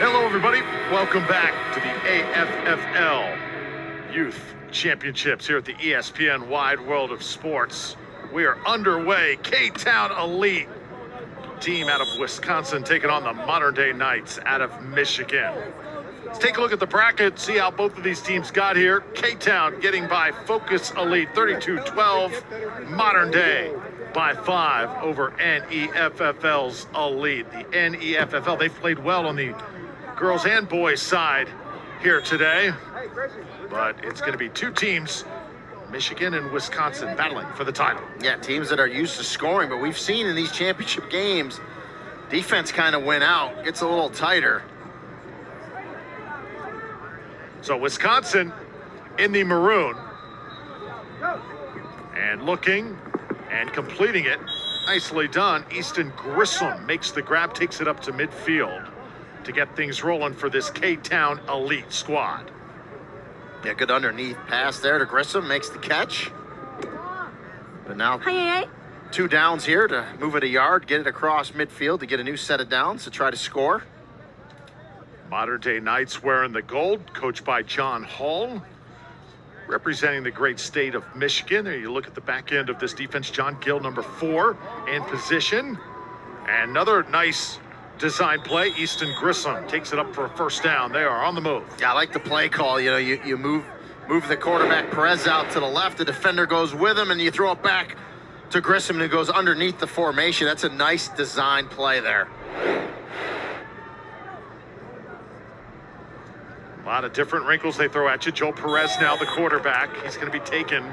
Hello, everybody. Welcome back to the AFFL Youth Championships here at the ESPN Wide World of Sports. We are underway. K-Town Elite team out of Wisconsin taking on the Modern Day Knights out of Michigan. Let's take a look at the bracket, see how both of these teams got here. K-Town getting by Focus Elite 32-12. Modern Day by 5 over NEFFL's Elite. The NEFFL, they've played well on the girls and boys side here today, but it's going to be two teams, Michigan and Wisconsin, battling for the title. Yeah, teams that are used to scoring, but we've seen in these championship games, defense kind of went out, gets a little tighter. So Wisconsin in the maroon, and looking and completing it, nicely done. Easton Grissom makes the grab, takes it up to midfield to get things rolling for this K-Town Elite squad. Yeah, good underneath pass there to Grissom, makes the catch. But now two downs here to move it a yard, get it across midfield to get a new set of downs to try to score. Modern Day Knights wearing the gold, coached by John Hall, representing the great state of Michigan. There you look at the back end of this defense. John Gill, number 4, in position. And another nice design play. Easton Grissom takes it up for a first down. They are on the move. Yeah, I like the play call. You know, you move the quarterback Perez out to the left. The defender goes with him, and you throw it back to Grissom, who goes underneath the formation. That's a nice design play there. A lot of different wrinkles they throw at you. Joe Perez now the quarterback. He's going to be taken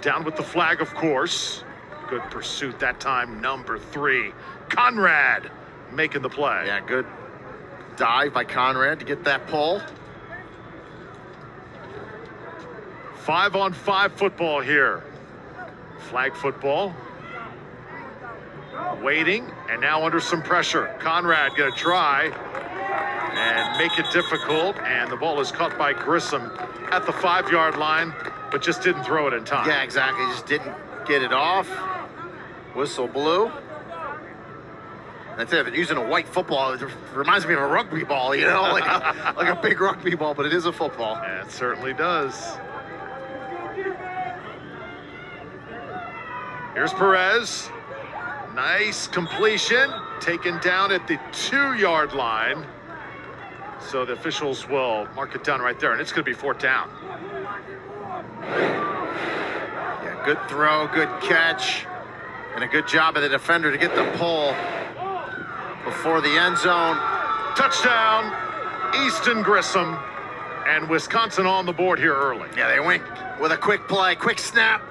down with the flag, of course. Good pursuit that time, number 3. Conrad making the play. Yeah, good dive by Conrad to get that pull. 5-on-5 football here. Flag football. Waiting, and now under some pressure. Conrad going to try and make it difficult, and the ball is caught by Grissom at the 5-yard line, but just didn't throw it in time. Yeah, exactly. Just didn't get it off. Whistle blew. That's it. Using a white football, it reminds me of a rugby ball, you know, like a big rugby ball, but it is a football. Yeah, it certainly does. Here's Perez. Nice completion, taken down at the 2-yard line. So the officials will mark it down right there, and it's going to be 4th down. Yeah, good throw, good catch, and a good job of the defender to get the pull before the end zone. Touchdown, Easton Grissom, and Wisconsin on the board here early. Yeah, they went with a quick play, quick snap,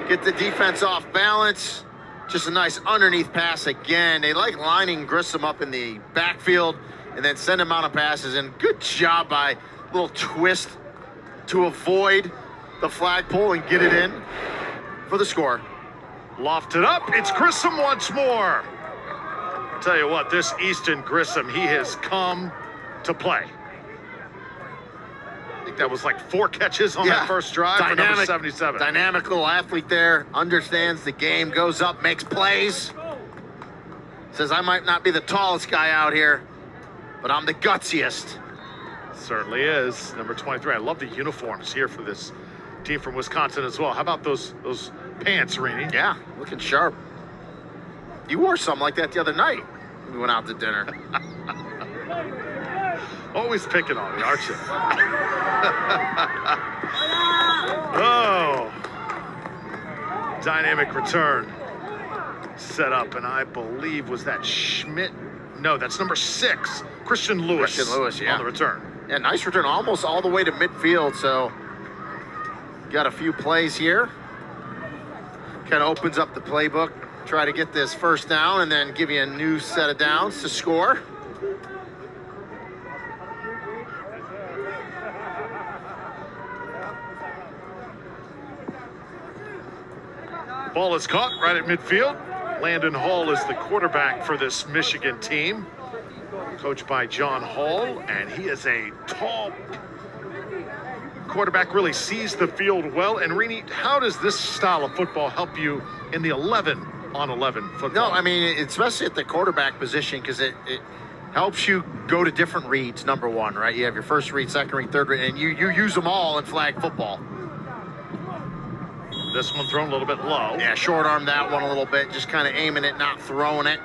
get the defense off balance. Just a nice underneath pass again. They like lining Grissom up in the backfield and then send him out of passes. And good job by little twist to avoid the flagpole and get it in for the score. Lofted up, it's Grissom once more. I'll tell you what, this Easton Grissom, he has come to play. I think that was like 4 catches on that first drive for number 77. Dynamic little athlete there, understands the game, goes up, makes plays. Says, I might not be the tallest guy out here, but I'm the gutsiest. Certainly is. Number 23. I love the uniforms here for this team from Wisconsin as well. How about those pants, Rini? Yeah, looking sharp. You wore something like that the other night when we went out to dinner. Always picking on me, aren't you? Oh. Dynamic return. Set up, and I believe, was that Schmidt? No, that's number 6. Christian Lewis. Christian Lewis, yeah. On the return. Yeah, nice return, almost all the way to midfield, so got a few plays here. Kind of opens up the playbook. Try to get this first down and then give you a new set of downs to score. Ball is caught right at midfield. Landon Hall is the quarterback for this Michigan team, coached by John Hall, and he is a tall quarterback, really sees the field well. And Rini, how does this style of football help you in the 11-on-11 football? No, I mean, especially at the quarterback position, because helps you go to different reads, number one, right? You have your first read, second read, third read, and you use them all in flag football. This one thrown a little bit low. Yeah, short arm that one a little bit, just kind of aiming it, not throwing it.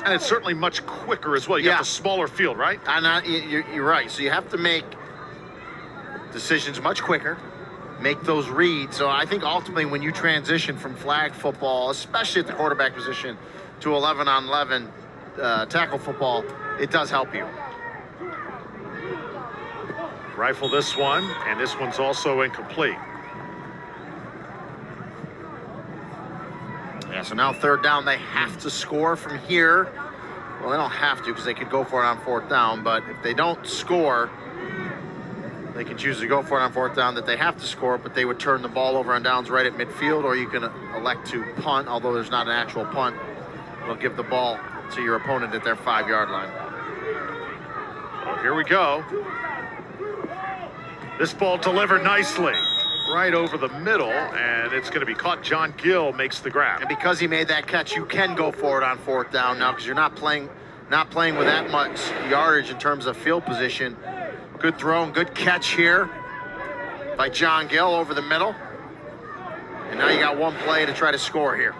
And it's certainly much quicker as well. You got the smaller field, right? You're right. So you have to make decisions much quicker, make those reads. So I think ultimately when you transition from flag football, especially at the quarterback position, to 11-on-11 tackle football, it does help you. Rifle this one, and this one's also incomplete. Yeah, so now third down, they have to score from here. Well, they don't have to because they could go for it on fourth down, but if they don't score, they can choose to go for it on fourth down. That they have to score, but they would turn the ball over on downs right at midfield, or you can elect to punt, although there's not an actual punt. They'll give the ball to your opponent at their 5-yard line. Well, here we go. This ball delivered nicely. Right over the middle, and it's going to be caught. John Gill makes the grab. And because he made that catch, you can go for it on fourth down now because you're not playing with that much yardage in terms of field position. Good throw and good catch here by John Gill over the middle. And now you got one play to try to score here.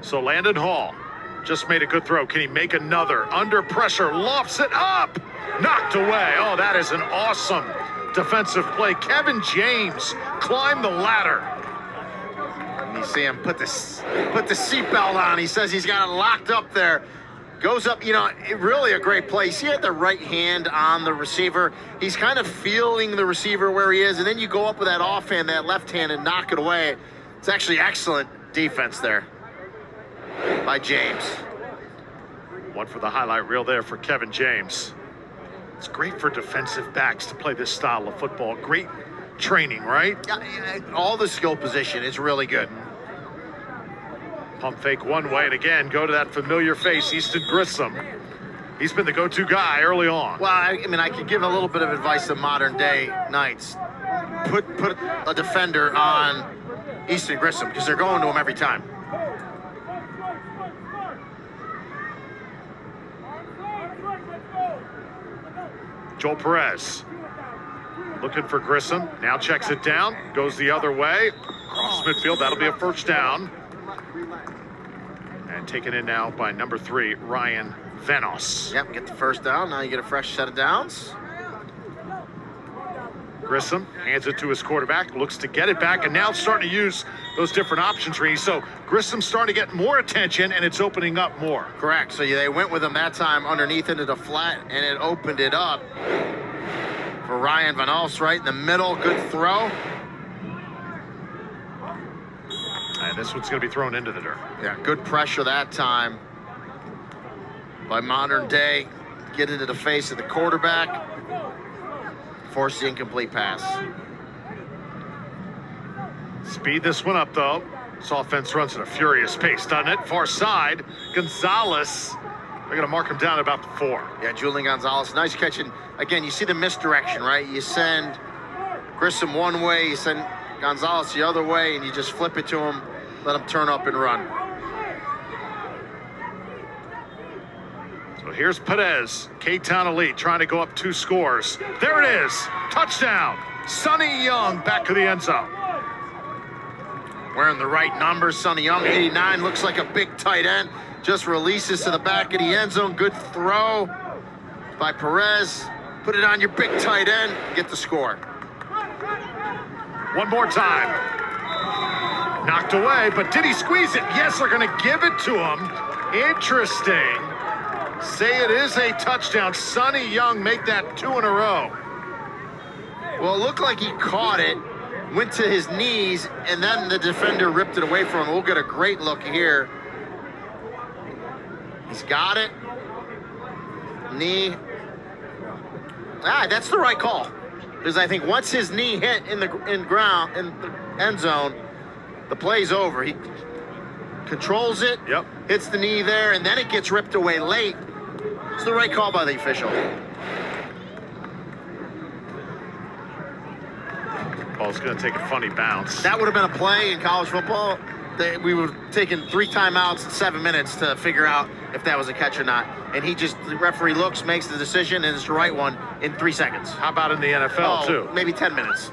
So Landon Hall just made a good throw. Can he make another? Under pressure, lofts it up. Knocked away. Oh, that is an awesome defensive play. Kevin James climbed the ladder. And you see him put the seatbelt on. He says he's got it locked up there. Goes up, really a great place. He had the right hand on the receiver. He's kind of feeling the receiver where he is, and then you go up with that offhand, that left hand, and knock it away. It's actually excellent defense there by James. One for the highlight reel there for Kevin James. It's great for defensive backs to play this style of football. Great training, right? All the skill position is really good. Pump fake one way, and again, go to that familiar face, Easton Grissom. He's been the go-to guy early on. Well, I could give a little bit of advice to modern day Knights. Put a defender on Easton Grissom because they're going to him every time. Joel Perez looking for Grissom. Now checks it down. Goes the other way. Cross midfield. That'll be a first down. And taken in now by number 3, Ryan Venos. Yep, get the first down. Now you get a fresh set of downs. Grissom hands it to his quarterback. Looks to get it back. And now starting to use those different options, Reese. So Grissom's starting to get more attention, and it's opening up more. Correct. So they went with him that time underneath into the flat, and it opened it up for Ryan Venos right in the middle. Good throw. And this one's going to be thrown into the dirt. Yeah, good pressure that time by modern day. Get into the face of the quarterback. Force the incomplete pass. Speed this one up, though. This offense runs at a furious pace, doesn't it? Far side, Gonzalez. They're going to mark him down at about the 4. Yeah, Julian Gonzalez, nice catch. And again, you see the misdirection, right? You send Grissom one way, you send Gonzalez the other way, and you just flip it to him, let him turn up and run. So here's Perez, K-Town Elite, trying to go up 2 scores. There it is, touchdown. Sonny Young back to the end zone. Wearing the right numbers, Sonny Young, 89, looks like a big tight end. Just releases to the back of the end zone. Good throw by Perez. Put it on your big tight end, get the score. One more time. Knocked away, but did he squeeze it? Yes, they're going to give it to him. Interesting. Say it is a touchdown. Sonny Young make that 2 in a row. Well, it looked like he caught it, went to his knees, and then the defender ripped it away from him. We'll get a great look here. He's got it. Knee. That's the right call. Because I think once his knee hit in the end zone, the play's over. He controls it, hits the knee there, and then it gets ripped away late. It's the right call by the official. Ball's going to take a funny bounce. That would have been a play in college football. we were taking 3 timeouts in 7 minutes to figure out if that was a catch or not. And the referee looks, makes the decision, and it's the right one in 3 seconds. How about in the NFL, too? Maybe 10 minutes.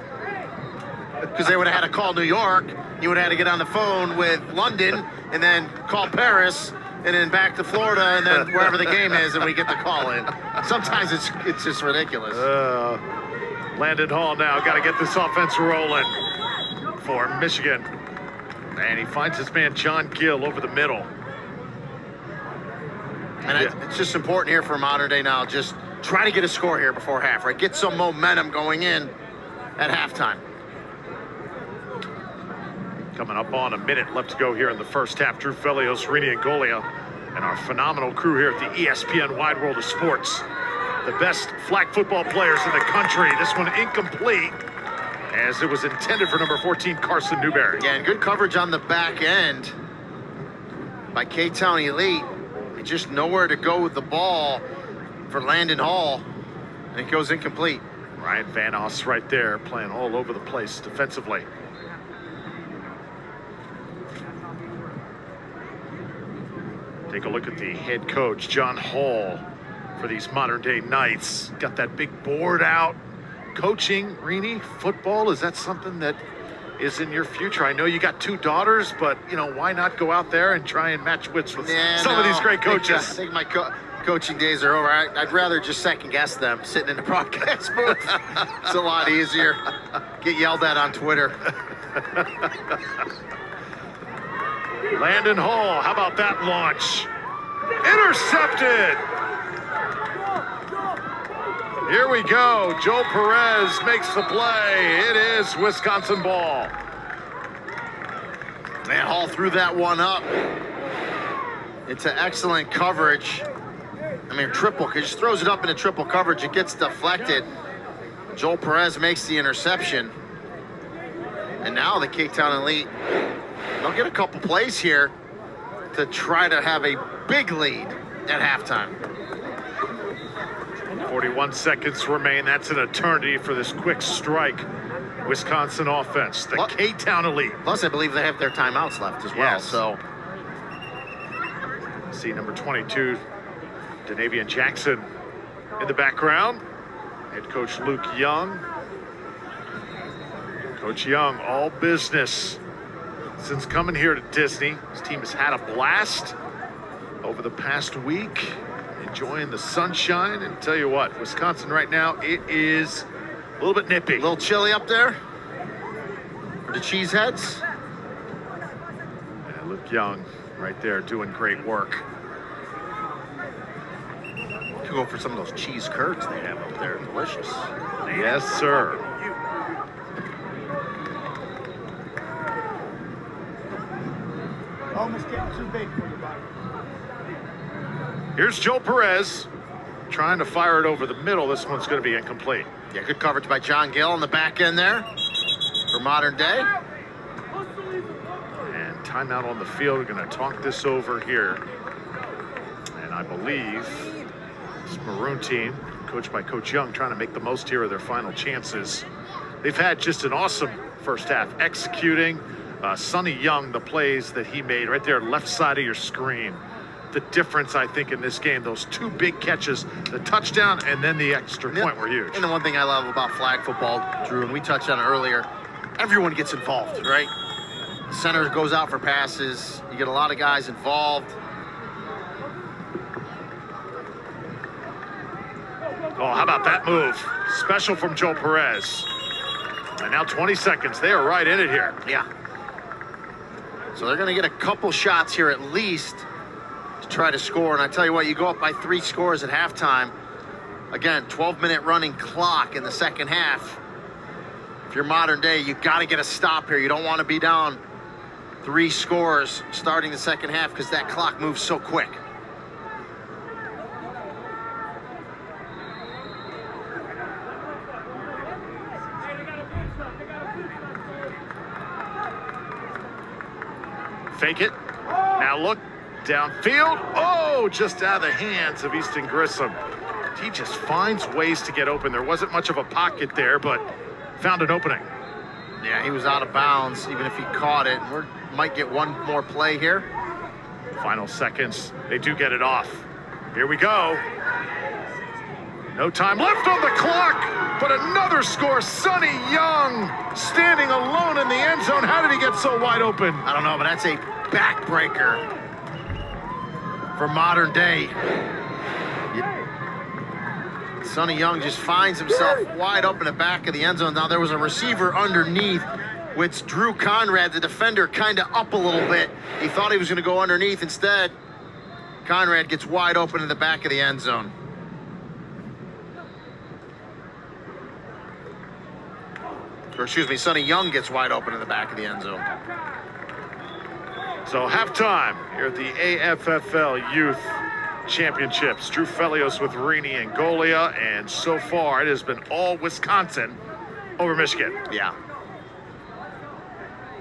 Because they would have had to call New York. You would have had to get on the phone with London and then call Paris and then back to Florida and then wherever the game is, and we get the call in. Sometimes it's just ridiculous. Landon Hall now got to get this offense rolling for Michigan. And he finds his man John Gill over the middle. And it's just important here for modern day now. Just try to get a score here before half, right? Get some momentum going in at halftime. Coming up on a minute left to go here in the first half. Drew Felios, Rini and Golia, and our phenomenal crew here at the ESPN Wide World of Sports. The best flag football players in the country. This one incomplete, as it was intended for number 14, Carson Newberry. Yeah, and good coverage on the back end by K-Town Elite. Just nowhere to go with the ball for Landon Hall, and it goes incomplete. Ryan Van Oss right there, playing all over the place defensively. Take a look at the head coach, John Hall, for these modern day Knights. Got that big board out. Coaching, Rini, football, is that something that is in your future? I know you got 2 daughters, but, you know, why not go out there and try and match wits with some of these great coaches? I think my coaching days are over. I'd rather just second guess them sitting in the broadcast booth. It's a lot easier. Get yelled at on Twitter. Landon Hall, how about that launch? Intercepted! Here we go. Joe Perez makes the play. It is Wisconsin ball. Man, Hall threw that one up. It's an excellent coverage. I mean, triple, he just throws it up into triple coverage. It gets deflected. Joel Perez makes the interception. And now the K-Town Elite, they'll get a couple plays here to try to have a big lead at halftime. 41 seconds remain. That's an eternity for this quick strike Wisconsin offense. The K-Town Elite. Plus, I believe they have their timeouts left as well. Yes. So, see number 22, Danavian Jackson in the background. Head coach Luke Young. Coach Young, all business since coming here to Disney. His team has had a blast over the past week, enjoying the sunshine. And tell you what, Wisconsin right now, it is a little bit nippy. A little chilly up there for the Cheeseheads. Yeah, Luke Young right there doing great work. To go for some of those cheese curds they have up there. Delicious. Yes, sir. Almost getting too big for you, buddy. Here's Joe Perez trying to fire it over the middle. This one's going to be incomplete. Yeah, good coverage by John Gill on the back end there for modern day. And timeout on the field. We're going to talk this over here. And I believe this Maroon team, coached by Coach Young, trying to make the most here of their final chances. They've had just an awesome first half executing. Sonny Young, the plays that he made right there, left side of your screen. The difference, I think, in this game, those 2 big catches, the touchdown and then the extra point were huge. And the one thing I love about flag football, Drew, and we touched on it earlier, everyone gets involved, right? Center goes out for passes. You get a lot of guys involved. Oh, how about that move? Special from Joe Perez. And now 20 seconds. They are right in it here. Yeah. So they're going to get a couple shots here at least to try to score. And I tell you what, you go up by 3 scores at halftime. Again, 12-minute running clock in the second half. If you're modern day, you got to get a stop here. You don't want to be down 3 scores starting the second half because that clock moves so quick. Fake it. Now look downfield. Oh, just out of the hands of Easton Grissom. He just finds ways to get open. There wasn't much of a pocket there, but found an opening. Yeah, he was out of bounds, even if he caught it. We're might get one more play here. Final seconds. They do get it off. Here we go. No time left on the clock, but another score. Sonny Young standing alone in the end zone. How did he get so wide open? I don't know, but that's a backbreaker for modern day. Sonny Young just finds himself wide open in the back of the end zone. Now there was a receiver underneath, which Drew Conrad, the defender, kind of up a little bit. He thought he was going to go underneath. Instead, Conrad gets wide open in the back of the end zone. Or excuse me, Sonny Young gets wide open in the back of the end zone. So halftime here at the AFFL Youth Championships. Drew Felios with Rini and Golia, and so far it has been all Wisconsin over Michigan. Yeah.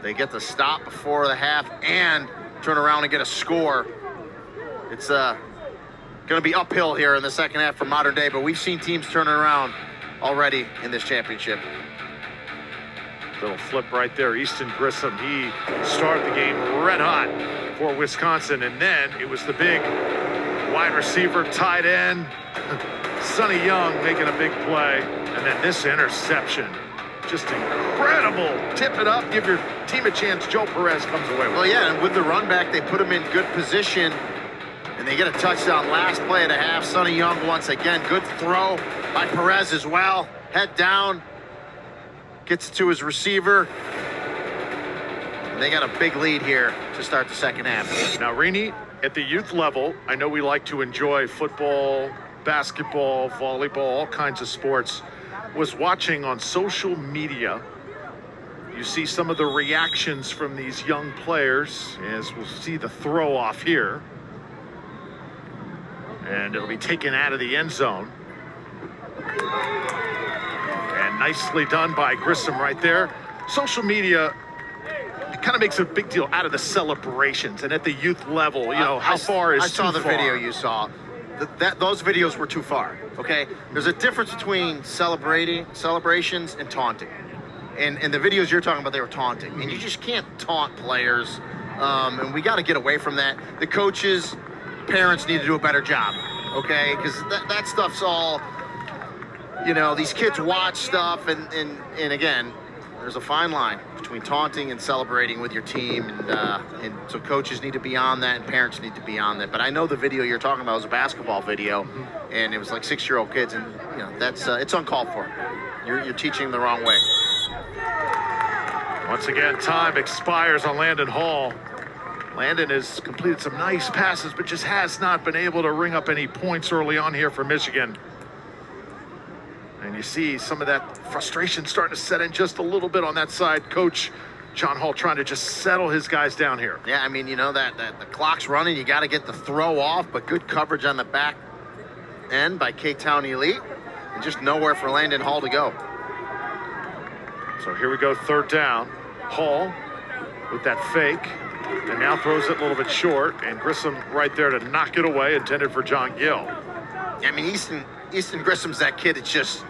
They get the stop before the half and turn around and get a score. It's going to be uphill here in the second half for modern day, but we've seen teams turn around already in this championship. Little flip right there. Easton Grissom, he started the game red hot for Wisconsin, and then it was the big wide receiver, tight end, Sonny Young making a big play, and then this interception. Just incredible. Tip it up, give your team a chance. Joe Perez comes away with it. Well, yeah, and with the run back, they put him in good position, and they get a touchdown last play of the half. Sonny Young once again, good throw by Perez as well. Head down. Gets to his receiver. And they got a big lead here to start the second half. Now, Rini, at the youth level, I know we like to enjoy football, basketball, volleyball, all kinds of sports. Was watching on social media. You see some of the reactions from these young players, as we'll see the throw off here. And it'll be taken out of the end zone. And nicely done by Grissom right there. Social media, it kind of makes a big deal out of the celebrations. And at the youth level, you know, how far is too far? I saw the video you saw. Those videos were too far, okay? There's a difference between celebrations and taunting. And the videos you're talking about, they were taunting. And you just can't taunt players. And we got to get away from that. The coaches, parents need to do a better job, okay? Because that stuff's all... You know, these kids watch stuff, and again, there's a fine line between taunting and celebrating with your team, and so coaches need to be on that, and parents need to be on that. But I know the video you're talking about was a basketball video, and it was like 6-year-old kids, and you know that's it's uncalled for. You're teaching the wrong way. Once again, time expires on Landon Hall. Landon has completed some nice passes, but just has not been able to ring up any points early on here for Michigan. And you see some of that frustration starting to set in just a little bit on that side. Coach John Hall trying to just settle his guys down here. Yeah, I mean, you know, that the clock's running. You got to get the throw off, but good coverage on the back end by K-Town Elite. And just nowhere for Landon Hall to go. So here we go, third down. Hall with that fake. And now throws it a little bit short. And Grissom right there to knock it away, intended for John Gill. I mean, Easton Grissom's that kid. It's just,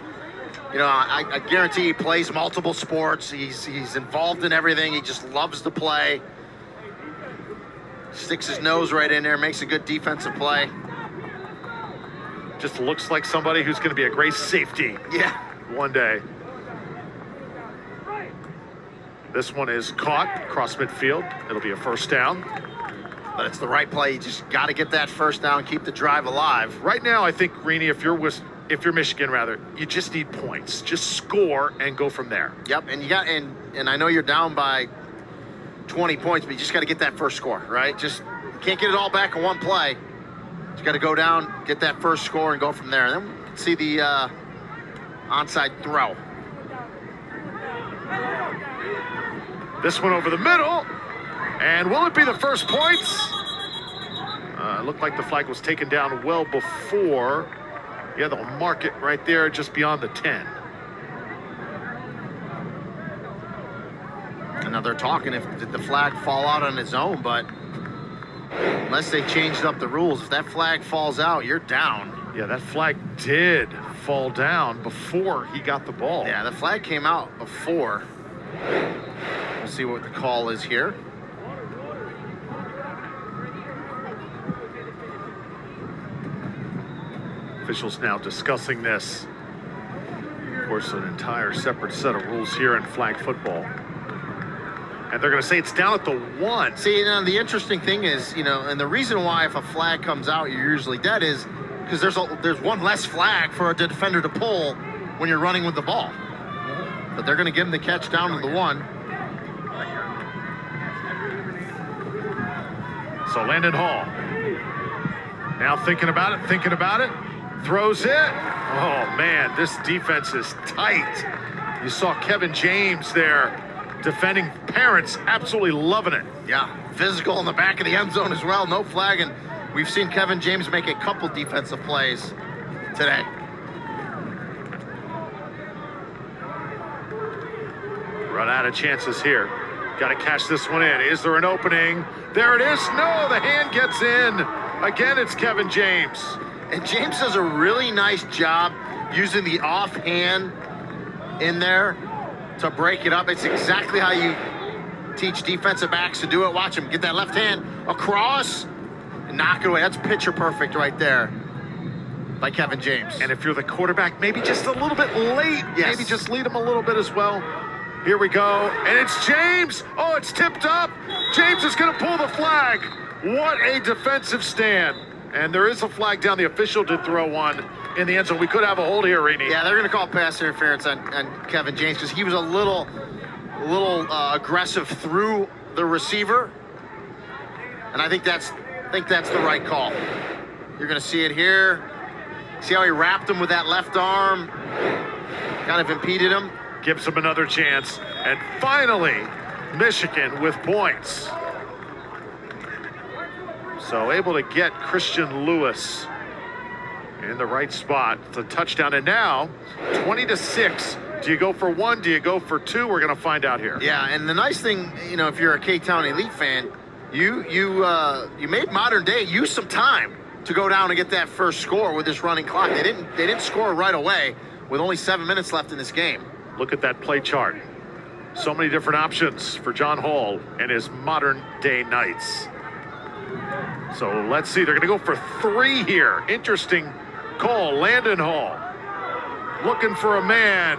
you know, I guarantee he plays multiple sports. He's involved in everything. He just loves to play. Sticks his nose right in there, makes a good defensive play. Just looks like somebody who's going to be a great safety. Yeah. One day. This one is caught across midfield. It'll be a first down. But it's the right play. You just got to get that first down, keep the drive alive. Right now, I think, Rini, if you're Michigan, rather, you just need points. Just score and go from there. Yep, and you got and I know you're down by 20 points, but you just got to get that first score, right? Just you can't get it all back in one play. You got to go down, get that first score, and go from there. And then we can see the onside throw. This one over the middle. And will it be the first points? It looked like the flag was taken down well before. Yeah, they'll mark it right there just beyond the 10. And now they're talking if did the flag fall out on its own, but unless they changed up the rules, if that flag falls out, you're down. Yeah, that flag did fall down before he got the ball. Yeah, the flag came out before. We'll see what the call is here. Officials now discussing this. Of course, an entire separate set of rules here in flag football. And they're going to say it's down at the 1. See, now the interesting thing is, and the reason why if a flag comes out, you're usually dead is because there's one less flag for a defender to pull when you're running with the ball. But they're going to give him the catch down to the 1. So Landon Hall now thinking about it, throws it. Oh man, this defense is tight. You saw Kevin James there defending. Parents absolutely loving it. Yeah, physical in the back of the end zone as well, no flag, and we've seen Kevin James make a couple defensive plays today. Run out of chances here. Got to catch this one in. Is there an opening? There it is. No, the hand gets in. Again, it's Kevin James. And James does a really nice job using the offhand in there to break it up. It's exactly how you teach defensive backs to do it. Watch him get that left hand across and knock it away. That's picture perfect right there by Kevin James. And if you're the quarterback, maybe just a little bit late. Yes. Maybe just lead him a little bit as well. Here we go. And it's James. Oh, it's tipped up. James is going to pull the flag. What a defensive stand. And there is a flag down. The official did throw one in the end zone. We could have a hold here, Rini. Yeah, they're going to call pass interference on Kevin James because he was a little aggressive through the receiver. And I think that's the right call. You're going to see it here. See how he wrapped him with that left arm? Kind of impeded him. Gives him another chance. And finally, Michigan with points. So able to get Christian Lewis in the right spot. It's a touchdown. And now, 20-6. Do you go for 1? Do you go for 2? We're going to find out here. Yeah, and the nice thing, if you're a K-Town Elite fan, you made Modern Day use some time to go down and get that first score with this running clock. They didn't score right away with only 7 minutes left in this game. Look at that play chart. So many different options for John Hall and his Modern Day Knights. So let's see, they're going to go for 3 here. Interesting call, Landon Hall. Looking for a man.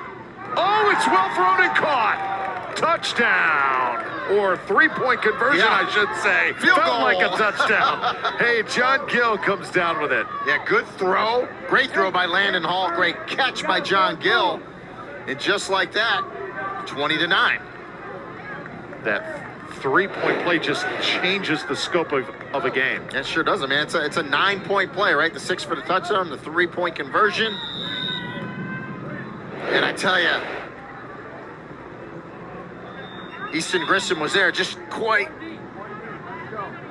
Oh, it's well thrown and caught. Touchdown. Or 3-point conversion, Yeah. I should say. Field Felt goal. like a touchdown. Hey, John Gill comes down with it. Yeah, good throw. Great throw by Landon Hall. Great catch by John Gill. And just like that, 20-9. That 3-point play just changes the scope of a game. That sure does, man. It's a 9-point play, right? The 6 for the touchdown, the 3-point conversion. And I tell you, Easton Grissom was there, just quite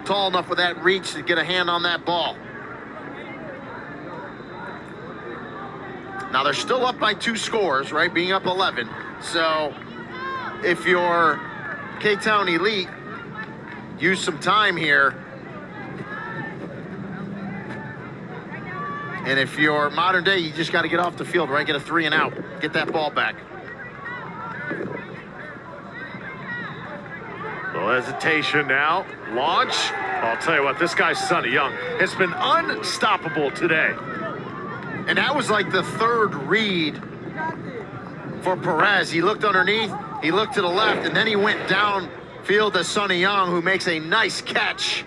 tall enough with that reach to get a hand on that ball. Now they're still up by 2 scores, right? Being up 11. So if you're K-Town Elite, use some time here. And if you're Modern Day, you just got to get off the field, right? Get a 3 and out. Get that ball back. Little hesitation now. Launch. I'll tell you what, this guy's Sonny Young has been unstoppable today. And that was like the 3rd read for Perez. He looked underneath, he looked to the left, and then he went downfield to Sonny Young, who makes a nice catch.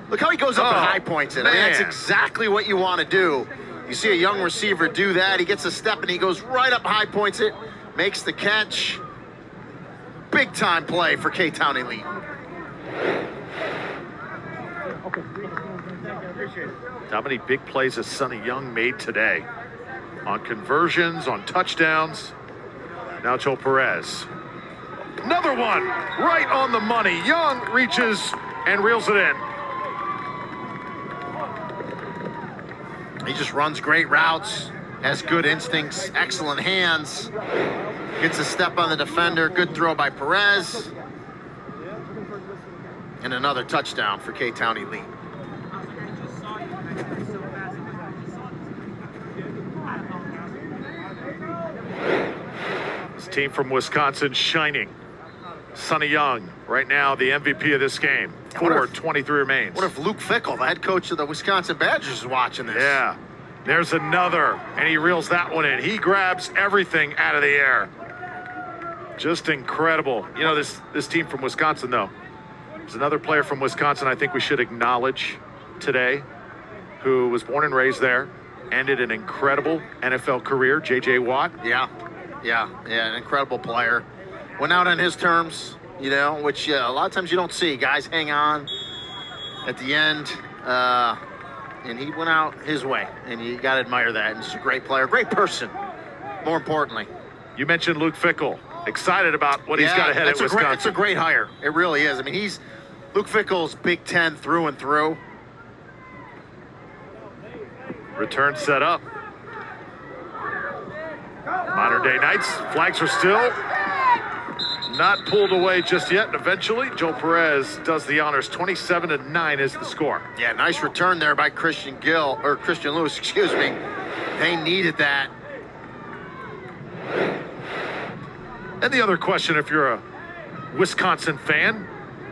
Look how he goes up and high points it. I mean, that's man. exactly what you want to do. You see a young receiver do that. He gets a step and he goes right up, high points it, makes the catch. Big time play for K-Town Elite. How many big plays has Sonny Young made today? On conversions, on touchdowns. Now Joe Perez. Another one, right on the money. Young reaches and reels it in. He just runs great routes, has good instincts, excellent hands, gets a step on the defender, good throw by Perez, and another touchdown for K-Town Elite. This team from Wisconsin shining. Sonny Young, right now the MVP of this game. 4:23 remains. What if Luke Fickell, the head coach of the Wisconsin Badgers, is watching this? Yeah. There's another, and he reels that one in. He grabs everything out of the air. Just incredible. You know, this team from Wisconsin, though. There's another player from Wisconsin I think we should acknowledge today, who was born and raised there, ended an incredible NFL career, J.J. Watt. Yeah, an incredible player. Went out on his terms, you know, which a lot of times you don't see. Guys hang on at the end, and he went out his way, and you got to admire that. And he's a great player, great person, more importantly. You mentioned Luke Fickell. Excited about what he's got ahead at Wisconsin. It's a great hire. It really is. I mean, Luke Fickell's Big Ten through and through. Return set up. Modern Day Knights. Flags are still not pulled away just yet. And eventually, Joe Perez does the honors. 27-9 is the score. Yeah, nice return there by Christian Lewis, excuse me. They needed that. And the other question, if you're a Wisconsin fan,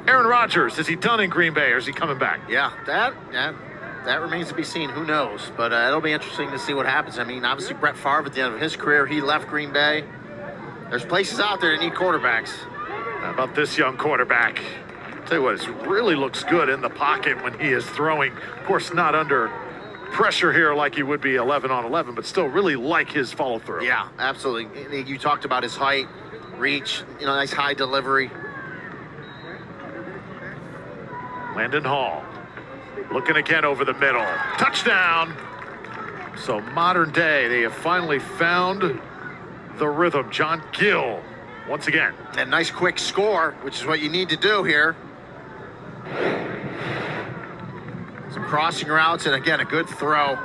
Aaron Rodgers, is he done in Green Bay or is he coming back? Yeah, that remains to be seen. Who knows? But it'll be interesting to see what happens. I mean, obviously Brett Favre at the end of his career, he left Green Bay. There's places out there that need quarterbacks. How about this young quarterback? I'll tell you what, it really looks good in the pocket when he is throwing. Of course, not under pressure here like he would be 11 on 11, but still really like his follow through. Yeah, absolutely. You talked about his height, reach, you know, nice high delivery. Landon Hall looking again over the middle. Touchdown. So Modern Day, they have finally found the rhythm. John Gill once again. And nice quick score, which is what you need to do here. Some crossing routes, and again, a good throw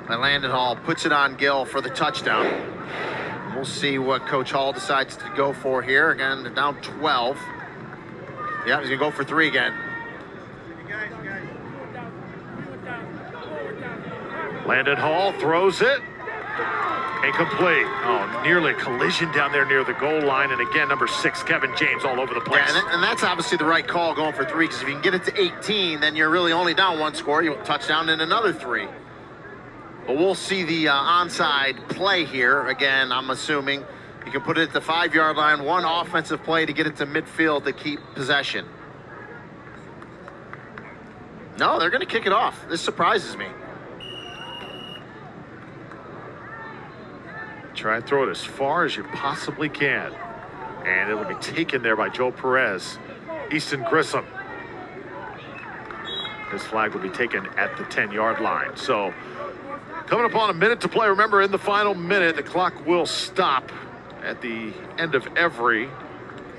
by Landon Hall. Puts it on Gill for the touchdown. And we'll see what Coach Hall decides to go for here. Again, they're down 12. Yeah, he's going to go for 3 again. Landon Hall throws it. Incomplete. Oh, nearly a collision down there near the goal line. And again, number 6, Kevin James, all over the place. Yeah, and that's obviously the right call going for 3, because if you can get it to 18, then you're really only down 1 score. You'll touchdown and another 3. But we'll see the onside play here. Again, I'm assuming you can put it at the 5-yard line. 1 offensive play to get it to midfield to keep possession. No, they're going to kick it off. This surprises me. Try and throw it as far as you possibly can. And it'll be taken there by Joe Perez. Easton Grissom. His flag will be taken at the 10-yard line. So coming up on a minute to play. Remember, in the final minute, the clock will stop at the end of every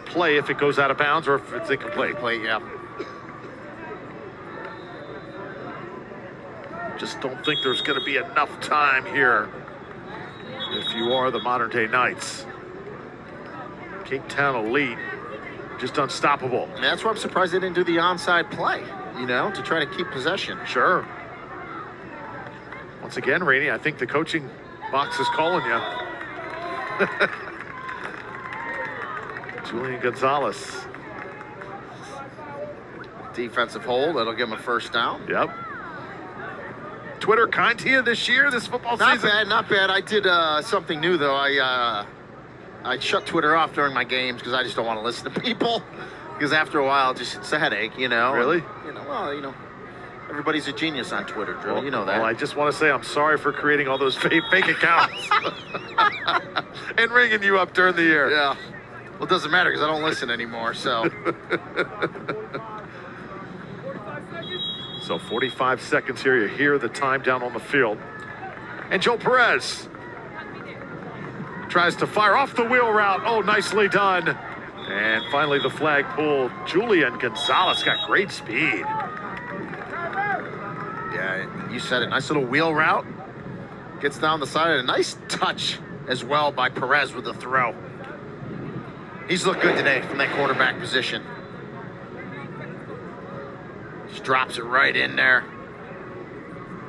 play if it goes out of bounds or if it's incomplete. Yeah. Just don't think there's going to be enough time here if you are the Modern Day Knights. Cape Town Elite, just unstoppable. And that's why I'm surprised they didn't do the onside play, you know, to try to keep possession. Sure. Once again, Rainey, I think the coaching box is calling you. Julian Gonzalez. Defensive hold, that'll give him a first down. Yep. Twitter kind to you this year, this football season? Not bad. I did something new, though. I shut Twitter off during my games because I just don't want to listen to people. Because after a while, it's a headache, you know. Really? And, everybody's a genius on Twitter, Drew. You know that. Well, I just want to say I'm sorry for creating all those fake accounts and ringing you up during the year. Yeah. Well, it doesn't matter because I don't listen anymore, so. So 45 seconds here. You hear the time down on the field. And Joe Perez tries to fire off the wheel route. Oh, nicely done. And finally the flag pulled. Julian Gonzalez got great speed. Yeah, you said it. Nice little wheel route. Gets down the side. A nice touch as well by Perez with the throw. He's looked good today from that quarterback position. Just drops it right in there.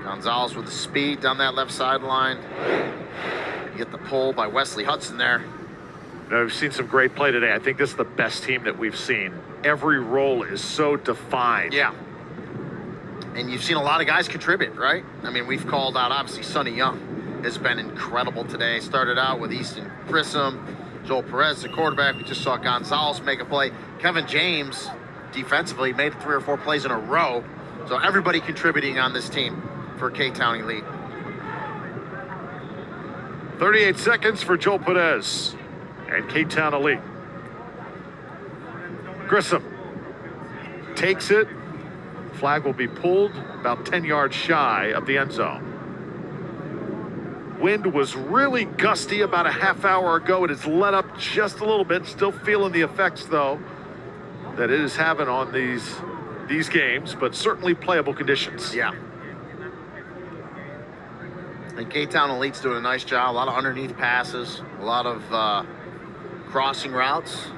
Gonzalez with the speed down that left sideline. You get the pull by Wesley Hudson there. We've seen some great play today. I think this is the best team that we've seen. Every role is so defined. Yeah. And you've seen a lot of guys contribute, right? I mean, we've called out, obviously, Sonny Young has been incredible today. Started out with Easton Grissom, Joel Perez, the quarterback. We just saw Gonzalez make a play. Kevin James, defensively, made 3 or 4 plays in a row. So everybody contributing on this team for K-Town Elite. 38 seconds for Joel Perez and K-Town Elite. Grissom takes it. Flag will be pulled about 10 yards shy of the end zone. Wind was really gusty about a half hour ago. It has let up just a little bit. Still feeling the effects, though, that it is having on these games, but certainly playable conditions. Yeah. And K-Town Elite's doing a nice job. A lot of underneath passes, a lot of crossing routes.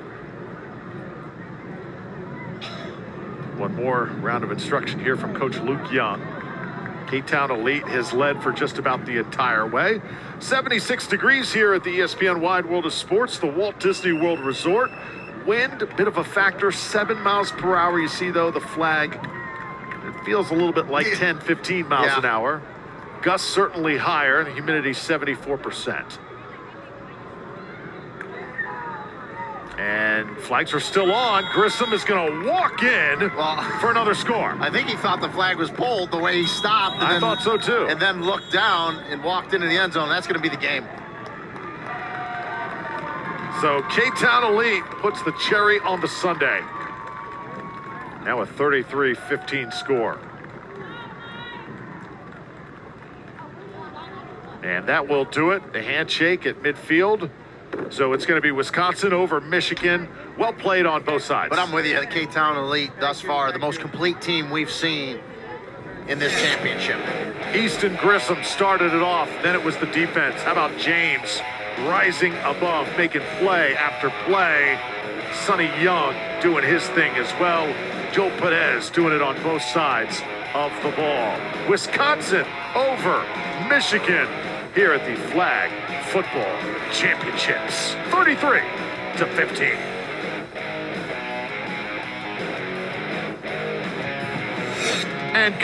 One more round of instruction here from Coach Luke Young. K-Town Elite has led for just about the entire way. 76 degrees here at the ESPN Wide World of Sports, the Walt Disney World Resort. Wind, a bit of a factor, 7 miles per hour. You see, though, the flag, it feels a little bit like 10, 15 miles an hour. Gusts certainly higher, and humidity 74%. And flags are still on. Grissom is going to walk in for another score. I think he thought the flag was pulled the way he stopped. I thought so too. And then looked down and walked into the end zone. That's going to be the game. So K-Town Elite puts the cherry on the sundae. Now a 33-15 score. And that will do it. The handshake at midfield. So it's going to be Wisconsin over Michigan. Well played on both sides. But I'm with you. The K-Town Elite, thus far, the most complete team we've seen in this championship. Easton Grissom started it off. Then it was the defense. How about James rising above, making play after play. Sonny Young doing his thing as well. Joel Perez doing it on both sides of the ball. Wisconsin over Michigan here at the Flag Football Championships. 33-15. And